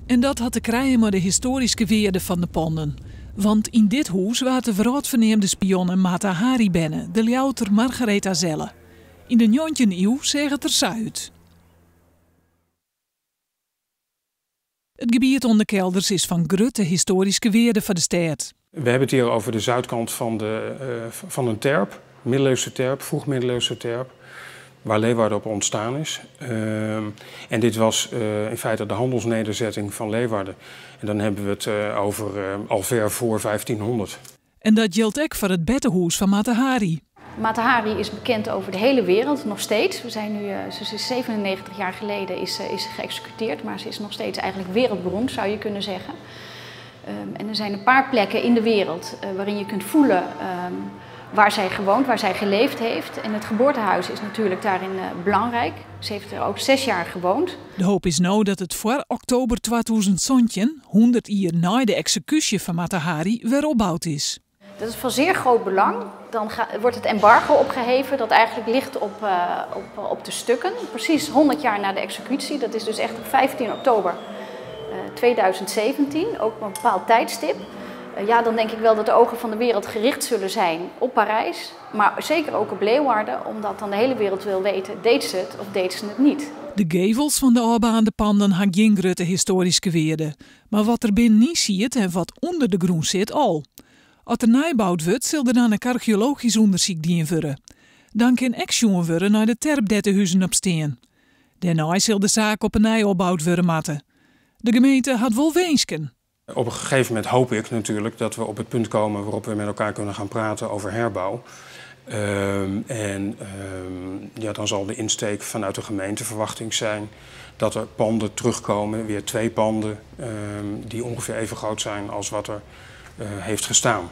En dat had te krijgen met de historische weerde van de panden. Want in dit huis was de verraadverneemde spionne Mata Hari binnen, de lijouter Margaretha Zelle. In de 19e eeuw zag het er zo uit. Het gebied onder kelders is van grote historische weerde van de stad. We hebben het hier over de zuidkant van een terp, middeleeuwse terp, vroeg-middeleeuwse terp, waar Leeuwarden op ontstaan is. En dit was in feite de handelsnederzetting van Leeuwarden. En dan hebben we het over al ver voor 1500. En dat geldt ook voor het beddenhuis van Mata Hari. Mata Hari is bekend over de hele wereld, nog steeds. Ze is 97 jaar geleden is geëxecuteerd, maar ze is nog steeds eigenlijk wereldberoemd, zou je kunnen zeggen. En er zijn een paar plekken in de wereld waarin je kunt voelen waar zij gewoond, waar zij geleefd heeft. En het geboortehuis is natuurlijk daarin belangrijk. Ze heeft er ook 6 jaar gewoond. De hoop is nou dat het voor oktober 2017, 100 jaar na de executie van Mata Hari, weer opgebouwd is. Dat is van zeer groot belang. Dan wordt het embargo opgeheven dat eigenlijk ligt op de stukken. Precies 100 jaar na de executie. Dat is dus echt op 15 oktober 2017, ook op een bepaald tijdstip. Ja, dan denk ik wel dat de ogen van de wereld gericht zullen zijn op Parijs. Maar zeker ook op Leeuwarden, omdat dan de hele wereld wil weten, deed ze het of deed ze het niet. De gevels van de aanbouwde panden hangt geen grote historische weerde. Maar wat er binnen niet ziet en wat onder de grond zit al. Als er nabouwd wordt, zal er dan een archeologisch onderzoek dienen worden. Dan kan action worden naar de terp dat de huizen op staan. Daarna zal de zaak op een nij opgebouwd worden moeten. De gemeente had wel wensken. Op een gegeven moment hoop ik natuurlijk dat we op het punt komen waarop we met elkaar kunnen gaan praten over herbouw. Dan zal de insteek vanuit de gemeenteverwachting zijn dat er panden terugkomen, weer 2 panden die ongeveer even groot zijn als wat er heeft gestaan.